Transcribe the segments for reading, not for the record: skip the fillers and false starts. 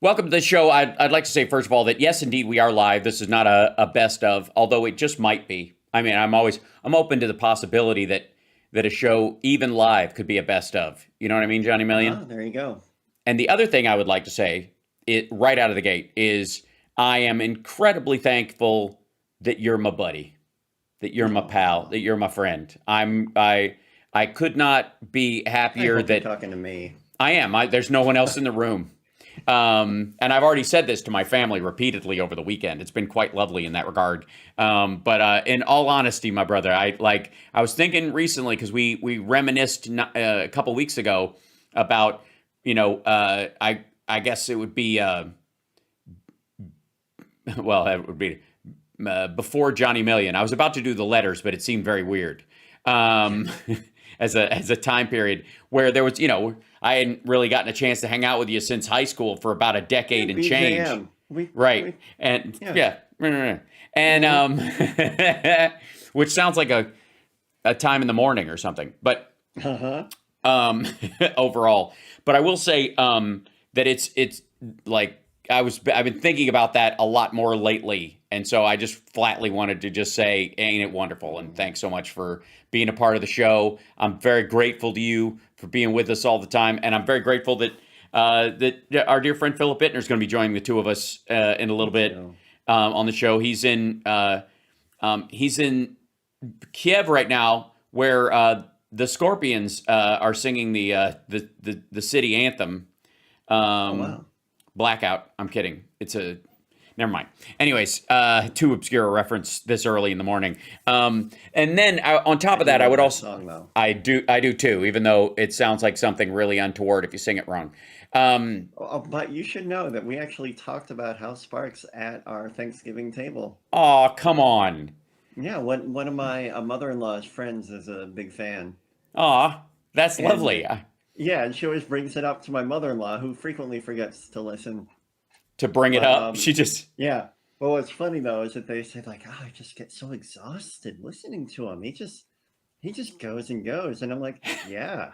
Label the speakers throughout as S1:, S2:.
S1: Welcome to the show. I'd like to say, first of all, that yes, indeed, we are live. This is not a best of, although it just might be. I mean, I'm open to the possibility that a show, even live, could be a best of. You know what I mean, Johnny
S2: Ah,
S1: Million?
S2: there you go.
S1: And the other thing I would like to say, it right out of the gate, is I am incredibly thankful that you're my buddy, that you're my pal,
S2: Aw,
S1: that you're my friend. I could not be
S2: I
S1: happier
S2: hope you're
S1: that
S2: talking to me.
S1: I am. There's no one else in the room. And I've already said this to my family repeatedly over the weekend. It's been quite lovely in that regard. But in all honesty, my brother, I was thinking recently because we reminisced a couple weeks ago about I guess it would be well, it would be before Johnny Million. I was about to do the letters, but it seemed very weird. Um, as a time period where there was, I hadn't really gotten a chance to hang out with you since high school for about a
S2: Yeah,
S1: decade and change.
S2: BJM. We,
S1: Right.
S2: we,
S1: And
S2: yeah.
S1: yeah. And
S2: Mm-hmm.
S1: which sounds like a time in the morning or something. But
S2: Uh-huh.
S1: um overall, but I will say that it's like I've been thinking about that a lot more lately, and so I just flatly wanted to just say, ain't it wonderful, and thanks so much for being a part of the show. I'm very grateful to you for being with us all the time, and I'm very grateful that that our dear friend Philip Bittner is going to be joining the two of us in a little
S2: Me
S1: bit
S2: too.
S1: on the show. He's in Kiev right now, where the Scorpions are singing the city anthem.
S2: Oh,
S1: Um,
S2: wow.
S1: Blackout. I'm kidding. It's a never mind. Anyways, too obscure a reference this early in the morning. And then on top
S2: I
S1: of
S2: do
S1: that, I
S2: love
S1: would
S2: that
S1: also
S2: song, though.
S1: I do too, even though it sounds like something really untoward if you sing it wrong. Um,
S2: But you should know that we actually talked about House Sparks at our Thanksgiving table.
S1: oh, come on.
S2: Yeah, one of my mother-in-law's friends is a big fan.
S1: Aw, that's
S2: And
S1: lovely.
S2: yeah, and she always brings it up to my mother-in-law, who frequently forgets to listen.
S1: To bring it
S2: But
S1: up, she just
S2: yeah. But what's funny though is that they say like, "Oh, I just get so exhausted listening to him. He just goes and goes." And I'm like, "Yeah.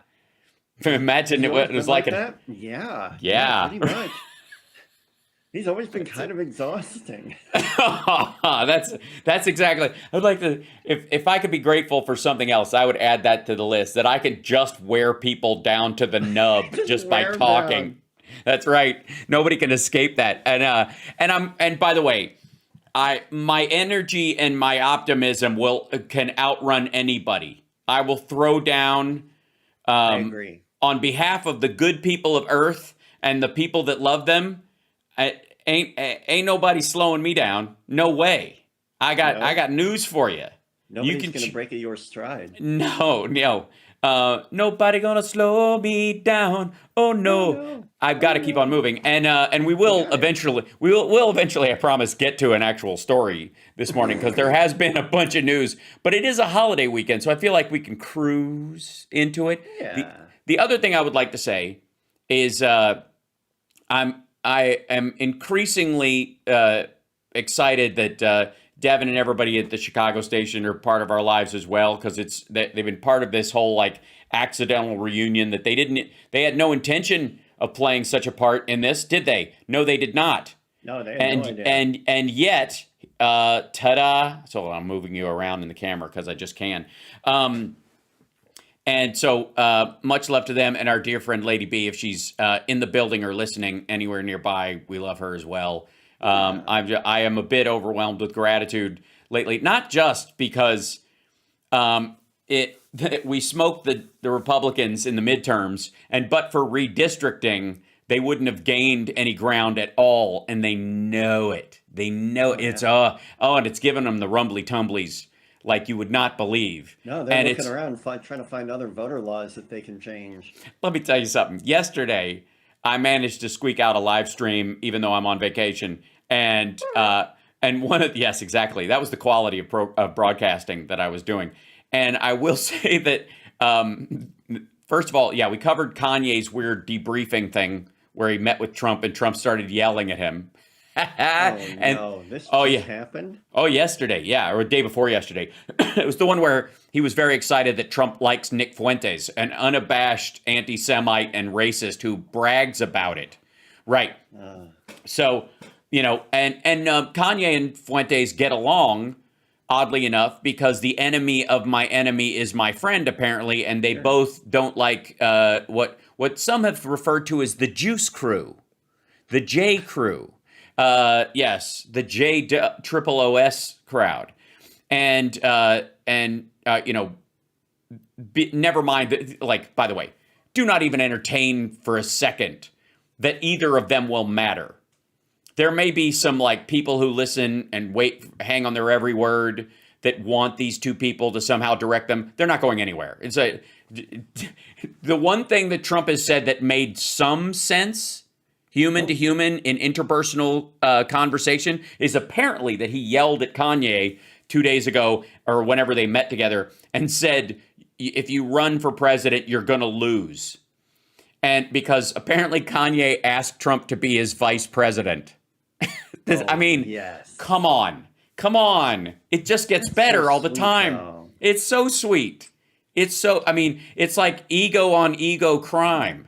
S2: Has
S1: imagine
S2: he always
S1: it
S2: been
S1: was like
S2: like
S1: a
S2: that?" Yeah, yeah,
S1: yeah.
S2: pretty much. He's always been kind of exhausting.
S1: That's exactly. I'd like to if I could be grateful for something else, I would add that to the list that I could just wear people down to the nub
S2: Just
S1: just by
S2: wear him down.
S1: talking. That's right. Nobody can escape that. And by the way, I my energy and my optimism will can outrun anybody. I will throw down
S2: I
S1: um,
S2: agree.
S1: on behalf of the good people of Earth and the people that love them. Ain't nobody slowing me down. No way. I
S2: No,
S1: got news for you. You
S2: nobody's
S1: can
S2: gonna break at your stride.
S1: no. Nobody gonna slow me down. Oh
S2: Oh
S1: no.
S2: no.
S1: I've got
S2: Oh
S1: to keep on
S2: no.
S1: moving, and we
S2: You
S1: will
S2: got it.
S1: eventually. We'll eventually, I promise, get to an actual story this morning because there has been a bunch of news. But it is a holiday weekend, so I feel like we can cruise into it. the
S2: Yeah.
S1: The other thing I would like to say is I am increasingly excited that Devin and everybody at the Chicago station are part of our lives as well because they've been part of this whole like accidental reunion that they had no intention of playing such a part in this, did they? No, they did not.
S2: No, they had no
S1: And
S2: idea.
S1: and yet, ta-da! So I'm moving you around in the camera because I just can. Um, and so, much love to them and our dear friend Lady B. If she's in the building or listening anywhere nearby, we love her as well.
S2: Yeah.
S1: I am a bit overwhelmed with gratitude lately, not just because it we smoked the Republicans in the midterms, and but for redistricting, they wouldn't have gained any ground at all, and they know it. They know
S2: Oh
S1: it. It's
S2: yeah.
S1: and it's given them the rumbly tumblies like you would not believe.
S2: No, they're
S1: And
S2: looking
S1: it's
S2: around, trying to find other voter laws that they can change.
S1: let me tell you something. Yesterday, I managed to squeak out a live stream, even though I'm on vacation, and one of yes, exactly. That was the quality of broadcasting that I was doing. And I will say that first of all, yeah, we covered Kanye's weird debriefing thing where he met with Trump and Trump started yelling at him.
S2: Oh
S1: And
S2: no, this
S1: oh
S2: just
S1: yeah,
S2: happened?
S1: oh, yesterday, yeah, or the day before yesterday. It was the one where he was very excited that Trump likes Nick Fuentes, an unabashed anti Semite and racist who brags about it. Right.
S2: Uh,
S1: So, and Kanye and Fuentes get along, oddly enough, because the enemy of my enemy is my friend, apparently, and they
S2: sure.
S1: both don't like what some have referred to as the Juice Crew, the J Crew. Yes, the Triple OS crowd, and never mind. Like, by the way, do not even entertain for a second that either of them will matter. There may be some like people who listen and hang on their every word that want these two people to somehow direct them. They're not going anywhere. The one thing that Trump has said that made some sense, human to human in interpersonal conversation, is apparently that he yelled at Kanye 2 days ago or whenever they met together and said, if you run for president, you're going to lose. And because apparently Kanye asked Trump to be his vice president.
S2: Yes.
S1: Come on. It just gets better
S2: so
S1: all the
S2: sweet,
S1: time.
S2: though.
S1: It's so sweet. It's like ego on ego crime.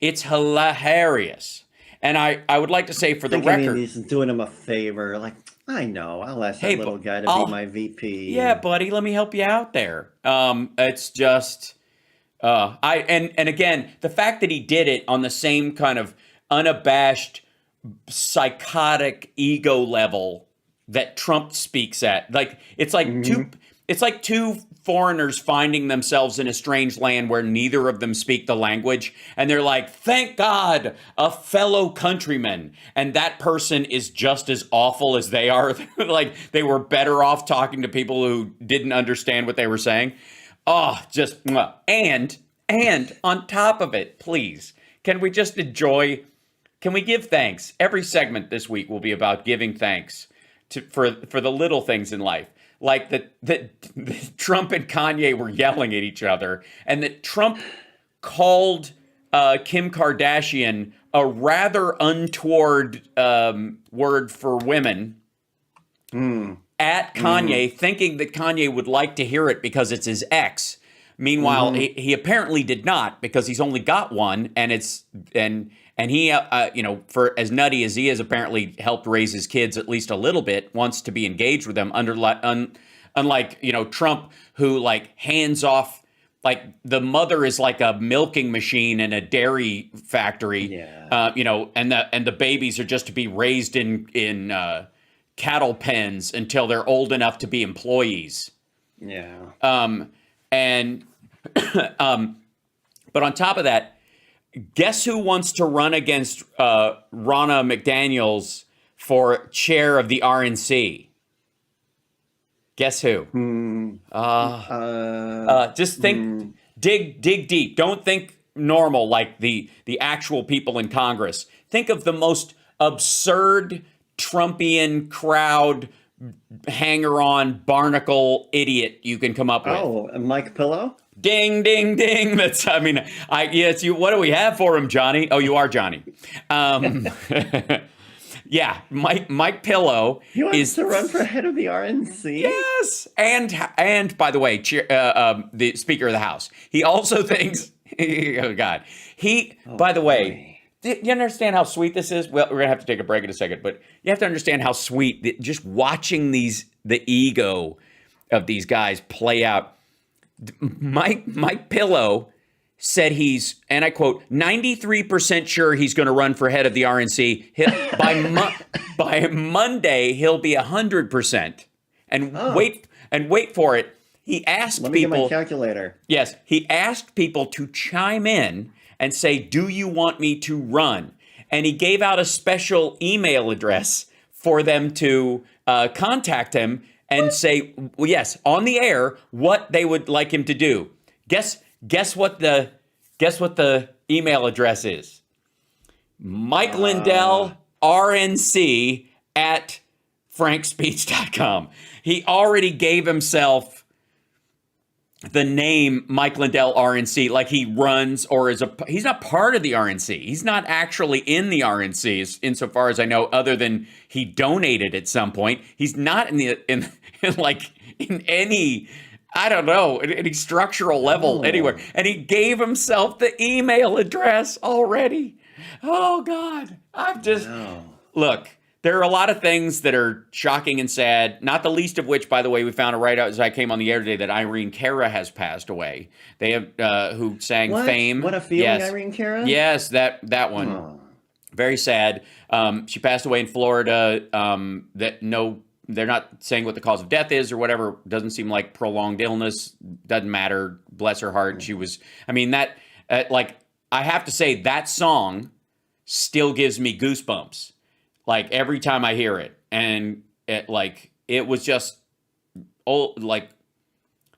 S1: It's hilarious. And I would like to say for the record,
S2: he's doing him a favor. Like, I know, I'll ask that little guy to be my VP.
S1: Yeah, buddy, let me help you out there. It's just, and again, the fact that he did it on the same kind of unabashed, psychotic ego level that Trump speaks at, like it's like two foreigners finding themselves in a strange land where neither of them speak the language, and they're like, thank God, a fellow countryman, and that person is just as awful as they are. Like they were better off talking to people who didn't understand what they were saying. Oh, just and on top of it, please, can we just enjoy? Can we give thanks? Every segment this week will be about giving thanks for the little things in life. Like that Trump and Kanye were yelling at each other, and that Trump called Kim Kardashian a rather untoward word for women at Kanye, thinking that Kanye would like to hear it because it's his ex. Meanwhile, he apparently did not, because he's only got one, and he, for as nutty as he is, apparently helped raise his kids at least a little bit, wants to be engaged with them, unlike, Trump, who, like, hands off, like, the mother is like a milking machine in a dairy factory, and the babies are just to be raised in cattle pens until they're old enough to be employees.
S2: Yeah.
S1: But on top of that, guess who wants to run against Ronna McDaniels for chair of the RNC? Guess who? Just think, dig deep. Don't think normal like the actual people in Congress. Think of the most absurd Trumpian crowd hanger-on barnacle idiot you can come up with.
S2: Oh, Mike Pillow?
S1: Ding, ding, ding. Yes, you. What do we have for him, Johnny? Oh, you are Johnny. Yeah, Mike Pillow
S2: He wants to run for head of the RNC?
S1: Yes, and by the way, the Speaker of the House. He also thinks. Oh God. By the way. Do you understand how sweet this is? Well, we're gonna have to take a break in a second, but you have to understand how sweet just watching the ego of these guys play out. Mike Pillow said he's, and I quote, 93% sure he's going to run for head of the RNC. By Monday, he'll be 100%. And wait for it. He asked people. Let me get
S2: my calculator.
S1: Yes, he asked people to chime in and say, do you want me to run? And he gave out a special email address for them to contact him and say, well, yes, on the air, what they would like him to do. Guess what the email address is? Mike Lindell, RNC at frankspeech.com. He already gave himself the name Mike Lindell RNC, like he runs or he's not part of the RNC. He's not actually in the RNC insofar as I know, other than he donated at some point. He's not in any, I don't know, any structural level anywhere. And he gave himself the email address already. Oh God, I'm just
S2: Wow.
S1: look. There are a lot of things that are shocking and sad. Not the least of which, by the way, we found out right as I came on the air today that Irene Cara has passed away. They have who sang
S2: What
S1: "Fame."
S2: a feeling,
S1: Yes,
S2: Irene Cara?
S1: yes, that one.
S2: Oh,
S1: Very sad. She passed away in Florida. That no, they're not saying what the cause of death is or whatever. Doesn't seem like prolonged illness. Doesn't matter. Bless her heart. She was. I mean that. Like I have to say that song still gives me goosebumps. Like every time I hear it, and it was just like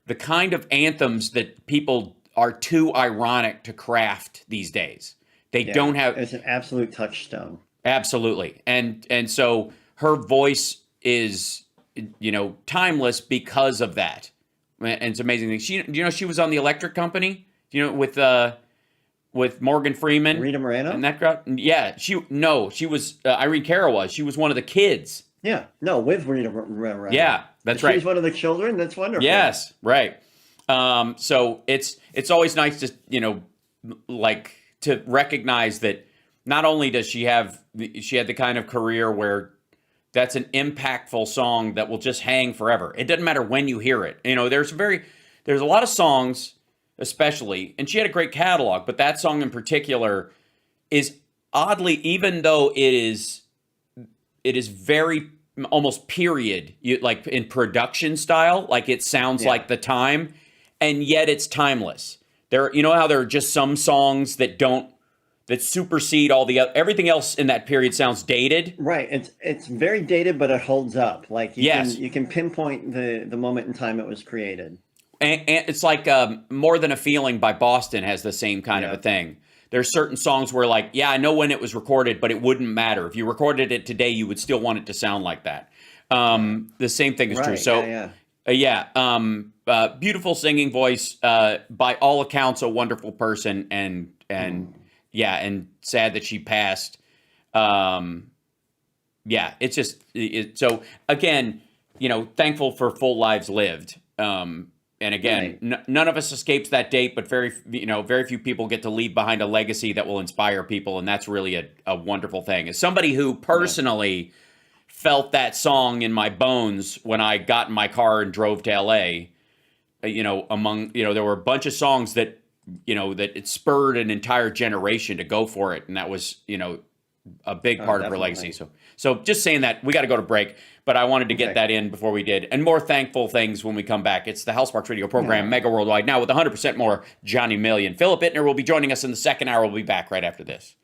S1: the kind of anthems that people are too ironic to craft these days. They
S2: yeah.
S1: don't have
S2: It's an absolute touchstone.
S1: absolutely. And so her voice is timeless because of that. And it's amazing. She was on the Electric Company, with Morgan Freeman
S2: Rita Moreno?
S1: and that crowd. Yeah, she was Irene Cara was. She was one of the kids.
S2: Yeah. No, with Rita Moreno.
S1: Yeah, that's
S2: She
S1: right.
S2: was one of the children. That's wonderful.
S1: Yes, right. So it's always nice to like to recognize that not only does she had the kind of career where that's an impactful song that will just hang forever. It doesn't matter when you hear it. There's a lot of songs, especially, and she had a great catalog, but that song in particular is oddly, even though it is very almost period, like in production style, like it sounds
S2: Yeah.
S1: like the time, and yet it's timeless. How there are just some songs that supersede all the other, everything else in that period sounds dated.
S2: Right. It's very dated, but it holds up. Like
S1: Yes.
S2: you can pinpoint the moment in time it was created.
S1: And it's like More Than a Feeling by Boston has the same kind of
S2: Yeah.
S1: a thing. There's certain songs where I know when it was recorded, but it wouldn't matter. If you recorded it today, you would still want it to sound like that. The same thing is true.
S2: Right.
S1: So,
S2: yeah.
S1: beautiful singing voice. By all accounts, a wonderful person, and and sad that she passed. It's just so again, thankful for full lives lived. And again,
S2: Right.
S1: none of us escapes that date, but very few people get to leave behind a legacy that will inspire people, and that's really a wonderful thing. As somebody who personally felt that song in my bones when I got in my car and drove to LA, there were a bunch of songs that that it spurred an entire generation to go for it, and that was a big part of her legacy. So just saying that, we got to go to break, but I wanted to get that in before we did. And more thankful things when we come back. It's the House Sparks Radio program, Mega Worldwide, now with 100% more Johnny Million. Philip Ittner will be joining us in the second hour. We'll be back right after this.